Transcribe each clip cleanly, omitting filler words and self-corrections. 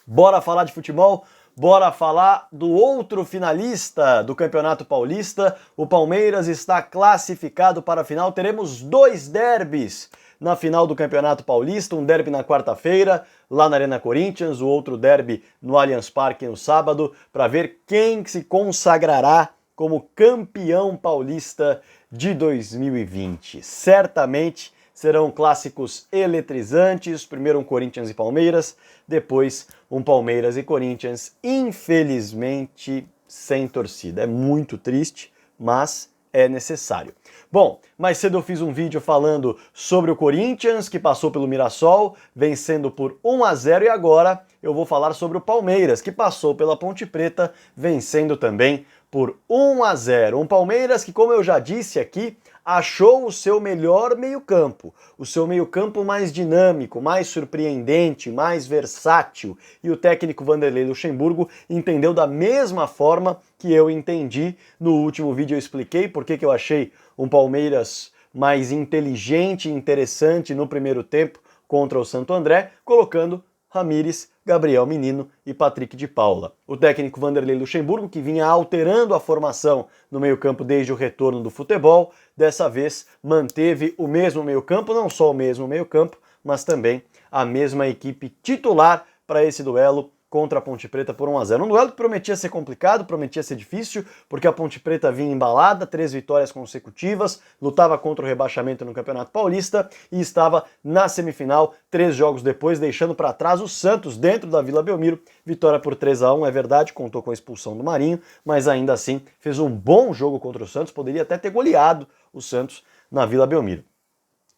Bora falar de futebol? Bora falar do outro finalista do Campeonato Paulista. O Palmeiras está classificado para a final. Teremos dois derbys na final do Campeonato Paulista. Um derby na quarta-feira, lá na Arena Corinthians. O outro derby no Allianz Parque no sábado, para ver quem se consagrará como campeão paulista de 2020. Certamente serão clássicos eletrizantes, primeiro um Corinthians e Palmeiras, depois um Palmeiras e Corinthians, infelizmente sem torcida. É muito triste, mas é necessário. Bom, mais cedo eu fiz um vídeo falando sobre o Corinthians, que passou pelo Mirassol, vencendo por 1-0, e agora eu vou falar sobre o Palmeiras, que passou pela Ponte Preta, vencendo também por 1-0. Um Palmeiras que, como eu já disse aqui, achou o seu melhor meio-campo, o seu meio-campo mais dinâmico, mais surpreendente, mais versátil, e o técnico Vanderlei Luxemburgo entendeu da mesma forma que eu entendi. No último vídeo eu expliquei por que eu achei um Palmeiras mais inteligente e interessante no primeiro tempo contra o Santo André, colocando Ramires, Gabriel Menino e Patrick de Paula. O técnico Vanderlei Luxemburgo, que vinha alterando a formação no meio-campo desde o retorno do futebol, dessa vez manteve o mesmo meio-campo, não só o mesmo meio-campo, mas também a mesma equipe titular para esse duelo contra a Ponte Preta por 1-0. Um duelo que prometia ser complicado, prometia ser difícil, porque a Ponte Preta vinha embalada, 3 vitórias consecutivas, lutava contra o rebaixamento no Campeonato Paulista e estava na semifinal, 3 jogos depois, deixando para trás o Santos dentro da Vila Belmiro. Vitória por 3-1, é verdade, contou com a expulsão do Marinho, mas ainda assim fez um bom jogo contra o Santos, poderia até ter goleado o Santos na Vila Belmiro.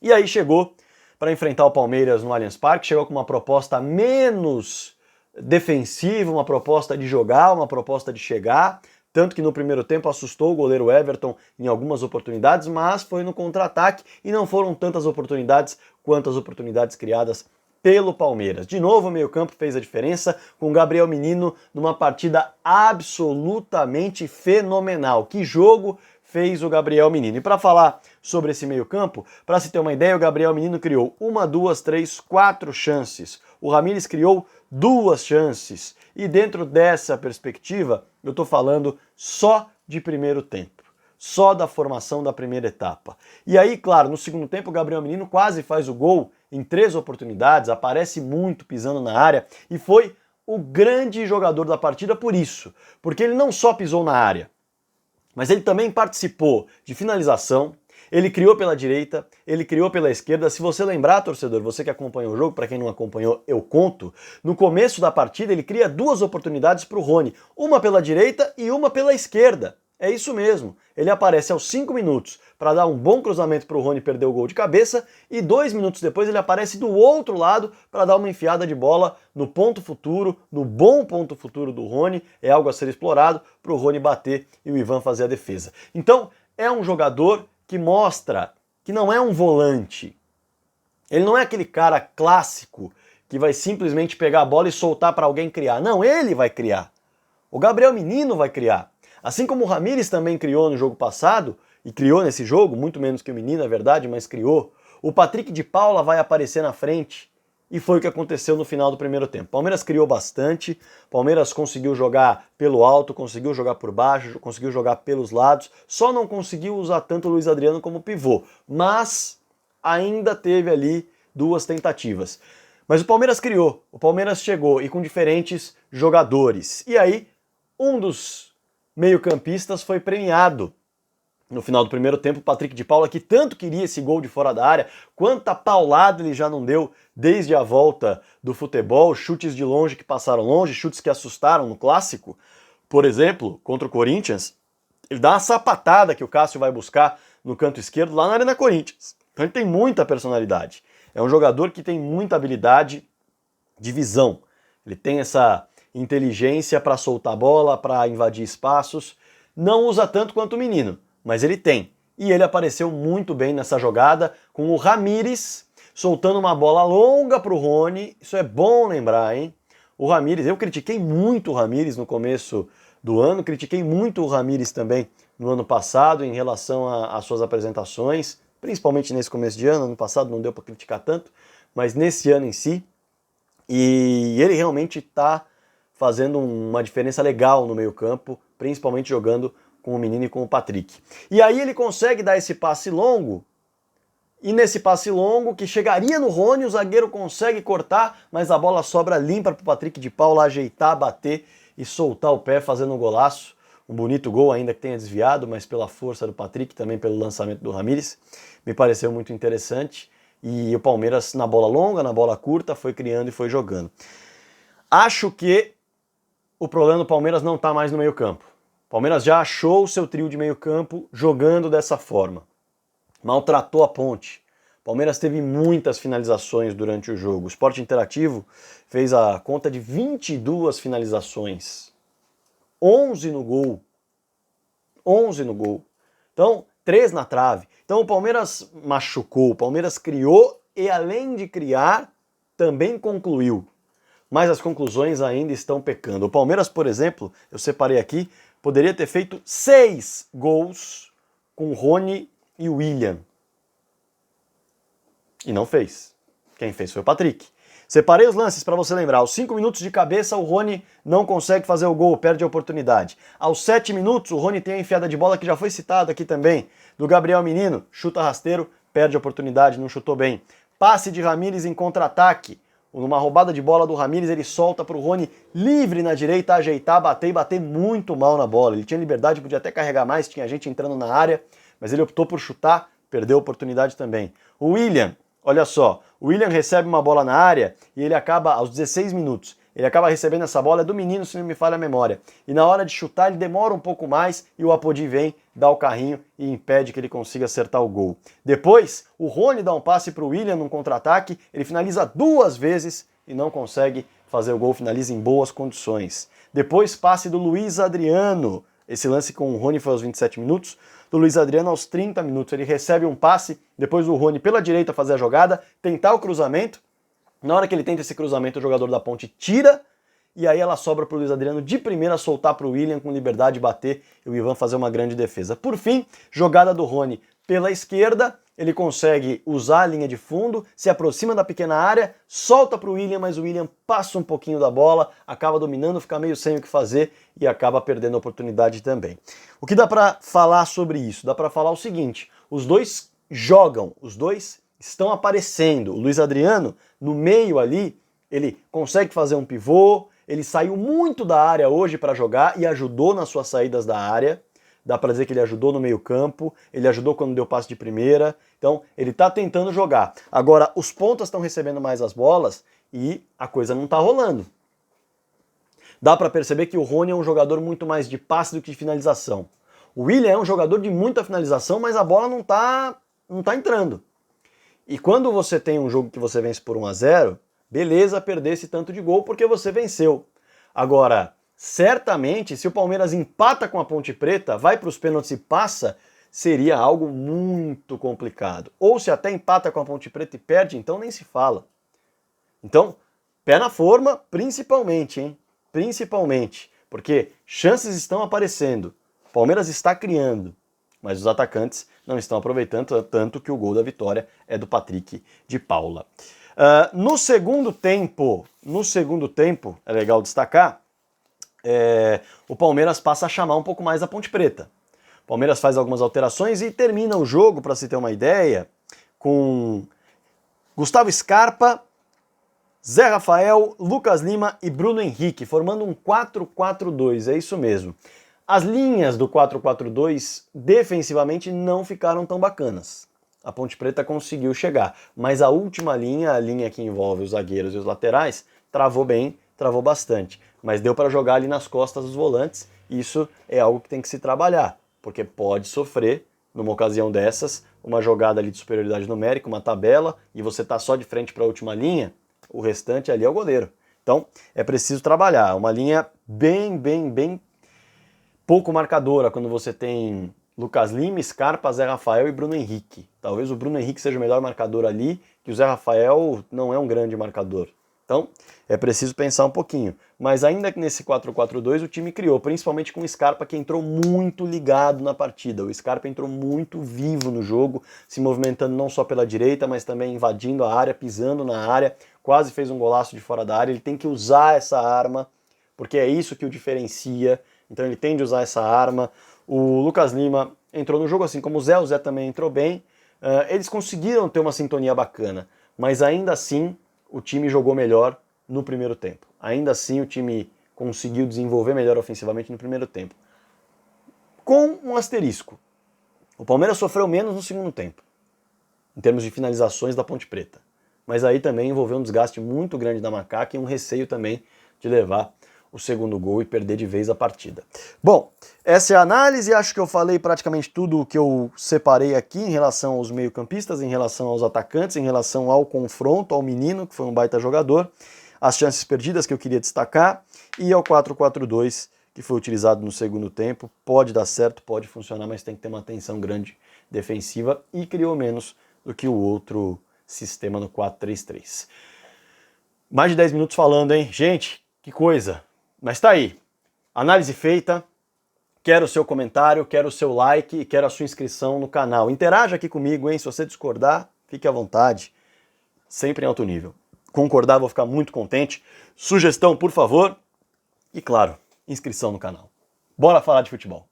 E aí chegou para enfrentar o Palmeiras no Allianz Parque, chegou com uma proposta menos defensiva, uma proposta de jogar, uma proposta de chegar, tanto que no primeiro tempo assustou o goleiro Everton em algumas oportunidades, mas foi no contra-ataque e não foram tantas oportunidades quanto as oportunidades criadas pelo Palmeiras. De novo o meio-campo fez a diferença, com o Gabriel Menino numa partida absolutamente fenomenal. Que jogo fez o Gabriel Menino? E para falar sobre esse meio-campo, para se ter uma ideia, o Gabriel Menino criou 1, 2, 3, 4 chances. O Ramires criou 2 chances. E dentro dessa perspectiva, eu estou falando só de primeiro tempo, só da formação da primeira etapa. E aí, claro, no segundo tempo o Gabriel Menino quase faz o gol em 3 oportunidades, aparece muito pisando na área e foi o grande jogador da partida por isso, porque ele não só pisou na área, mas ele também participou de finalização, ele criou pela direita, ele criou pela esquerda. Se você lembrar, torcedor, você que acompanhou o jogo, para quem não acompanhou, eu conto, no começo da partida ele cria 2 oportunidades para o Rony, uma pela direita e uma pela esquerda. É isso mesmo, ele aparece aos 5 minutos para dar um bom cruzamento para o Rony perder o gol de cabeça e 2 minutos depois ele aparece do outro lado para dar uma enfiada de bola no ponto futuro, no bom ponto futuro do Rony. É algo a ser explorado para o Rony bater e o Ivan fazer a defesa. Então é um jogador que mostra que não é um volante. Ele não é aquele cara clássico que vai simplesmente pegar a bola e soltar para alguém criar. Não, ele vai criar. O Gabriel Menino vai criar. Assim como o Ramires também criou no jogo passado, e criou nesse jogo, muito menos que o Menino, é verdade, mas criou, o Patrick de Paula vai aparecer na frente, e foi o que aconteceu no final do primeiro tempo. Palmeiras criou bastante, Palmeiras conseguiu jogar pelo alto, conseguiu jogar por baixo, conseguiu jogar pelos lados, só não conseguiu usar tanto o Luiz Adriano como pivô, mas ainda teve ali 2 tentativas. Mas o Palmeiras criou, o Palmeiras chegou, e com diferentes jogadores. E aí, um dos meio-campistas foi premiado no final do primeiro tempo, o Patrick de Paula, que tanto queria esse gol de fora da área. Quanta paulada ele já não deu desde a volta do futebol, chutes de longe que passaram longe, chutes que assustaram no clássico. Por exemplo, contra o Corinthians, ele dá uma sapatada que o Cássio vai buscar no canto esquerdo lá na Arena Corinthians. Então ele tem muita personalidade. É um jogador que tem muita habilidade de visão. Ele tem essa inteligência para soltar bola, para invadir espaços. Não usa tanto quanto o Menino, mas ele tem. E ele apareceu muito bem nessa jogada, com o Ramires soltando uma bola longa para o Rony. Isso é bom lembrar, hein? O Ramires, eu critiquei muito o Ramires no começo do ano, critiquei muito o Ramires também no ano passado em relação às suas apresentações, principalmente nesse começo de ano. Ano passado não deu para criticar tanto, mas nesse ano em si, E ele realmente está fazendo uma diferença legal no meio-campo, principalmente jogando com o menino e com o Patrick. E aí ele consegue dar esse passe longo, e nesse passe longo, que chegaria no Rony, o zagueiro consegue cortar, mas a bola sobra limpa para o Patrick de Paula ajeitar, bater e soltar o pé fazendo um golaço. Um bonito gol, ainda que tenha desviado, mas pela força do Patrick, também pelo lançamento do Ramírez. Me pareceu muito interessante. E o Palmeiras, na bola longa, na bola curta, foi criando e foi jogando. Acho que o problema do Palmeiras não está mais no meio-campo. O Palmeiras já achou o seu trio de meio-campo jogando dessa forma. Maltratou a Ponte. O Palmeiras teve muitas finalizações durante o jogo. O Sport Interativo fez a conta de 22 finalizações. 11 no gol. 11 no gol. Então, 3 na trave. Então o Palmeiras machucou, o Palmeiras criou e além de criar, também concluiu. Mas as conclusões ainda estão pecando. O Palmeiras, por exemplo, eu separei aqui, poderia ter feito 6 gols com Rony e William. E não fez. Quem fez foi o Patrick. Separei os lances para você lembrar. Aos 5 minutos de cabeça, o Rony não consegue fazer o gol, perde a oportunidade. Aos 7 minutos, o Rony tem a enfiada de bola que já foi citada aqui também, do Gabriel Menino, chuta rasteiro, perde a oportunidade, não chutou bem. Passe de Ramírez em contra-ataque. Numa roubada de bola do Ramírez, ele solta para o Rony livre na direita, ajeitar, bater e bater muito mal na bola. Ele tinha liberdade, podia até carregar mais, tinha gente entrando na área, mas ele optou por chutar, perdeu a oportunidade também. O William, olha só, o William recebe uma bola na área e ele acaba, aos 16 minutos, ele acaba recebendo essa bola, é do menino, se não me falha a memória. E na hora de chutar ele demora um pouco mais e o Apodi vem, dá o carrinho e impede que ele consiga acertar o gol. Depois, o Rony dá um passe para o William num contra-ataque, ele finaliza 2 vezes e não consegue fazer o gol, finaliza em boas condições. Depois, passe do Luiz Adriano, esse lance com o Rony foi aos 27 minutos, do Luiz Adriano aos 30 minutos. Ele recebe um passe, depois o Rony pela direita fazer a jogada, tentar o cruzamento. Na hora que ele tenta esse cruzamento, o jogador da Ponte tira, e aí ela sobra para o Luiz Adriano de primeira soltar para o William com liberdade, bater e o Ivan fazer uma grande defesa. Por fim, jogada do Rony pela esquerda, ele consegue usar a linha de fundo, se aproxima da pequena área, solta para o William, mas o William passa um pouquinho da bola, acaba dominando, fica meio sem o que fazer e acaba perdendo a oportunidade também. O que dá para falar sobre isso? Dá para falar o seguinte, os dois jogam, os dois estão aparecendo. O Luiz Adriano, no meio ali, ele consegue fazer um pivô, ele saiu muito da área hoje para jogar e ajudou nas suas saídas da área. Dá para dizer que ele ajudou no meio-campo, ele ajudou quando deu passe de primeira. Então, ele está tentando jogar. Agora, os pontas estão recebendo mais as bolas e a coisa não está rolando. Dá para perceber que o Rony é um jogador muito mais de passe do que de finalização. O William é um jogador de muita finalização, mas a bola não tá entrando. E quando você tem um jogo que você vence por 1-0, beleza perder esse tanto de gol porque você venceu. Agora, certamente, se o Palmeiras empata com a Ponte Preta, vai para os pênaltis e passa, seria algo muito complicado. Ou se até empata com a Ponte Preta e perde, então nem se fala. Então, pé na forma, principalmente, hein? Principalmente, porque chances estão aparecendo, o Palmeiras está criando, mas os atacantes não estão aproveitando, tanto que o gol da vitória é do Patrick de Paula. No segundo tempo, é legal destacar, o Palmeiras passa a chamar um pouco mais a Ponte Preta. O Palmeiras faz algumas alterações e termina o jogo, para se ter uma ideia, com Gustavo Scarpa, Zé Rafael, Lucas Lima e Bruno Henrique, formando um 4-4-2, é isso mesmo. As linhas do 4-4-2 defensivamente não ficaram tão bacanas. A Ponte Preta conseguiu chegar, mas a última linha, a linha que envolve os zagueiros e os laterais, travou bem, travou bastante. Mas deu para jogar ali nas costas dos volantes, isso é algo que tem que se trabalhar, porque pode sofrer, numa ocasião dessas, uma jogada ali de superioridade numérica, uma tabela, e você tá só de frente para a última linha, o restante ali é o goleiro. Então, é preciso trabalhar. Uma linha bem pouco marcadora quando você tem Lucas Lima, Scarpa, Zé Rafael e Bruno Henrique. Talvez o Bruno Henrique seja o melhor marcador ali, que o Zé Rafael não é um grande marcador. Então, é preciso pensar um pouquinho. Mas ainda que nesse 4-4-2 o time criou, principalmente com o Scarpa, que entrou muito ligado na partida. O Scarpa entrou muito vivo no jogo, se movimentando não só pela direita, mas também invadindo a área, pisando na área, quase fez um golaço de fora da área, ele tem que usar essa arma, porque é isso que o diferencia, então ele tem de usar essa arma. O Lucas Lima entrou no jogo assim como o Zé também entrou bem, eles conseguiram ter uma sintonia bacana, mas ainda assim o time jogou melhor no primeiro tempo. Ainda assim o time conseguiu desenvolver melhor ofensivamente no primeiro tempo. Com um asterisco. O Palmeiras sofreu menos no segundo tempo, em termos de finalizações da Ponte Preta. Mas aí também envolveu um desgaste muito grande da Macaca e um receio também de levar o segundo gol e perder de vez a partida. Bom, essa é a análise, acho que eu falei praticamente tudo o que eu separei aqui em relação aos meio-campistas, em relação aos atacantes, em relação ao confronto, ao menino, que foi um baita jogador, as chances perdidas que eu queria destacar, e ao 4-4-2, que foi utilizado no segundo tempo. Pode dar certo, pode funcionar, mas tem que ter uma atenção grande defensiva e criou menos do que o outro sistema no 4-3-3. Mais de 10 minutos falando, hein? Gente, que coisa! Mas tá aí, análise feita, quero o seu comentário, quero o seu like e quero a sua inscrição no canal. Interaja aqui comigo, hein? Se você discordar, fique à vontade, sempre em alto nível. Concordar, vou ficar muito contente. Sugestão, por favor. E claro, inscrição no canal. Bora falar de futebol.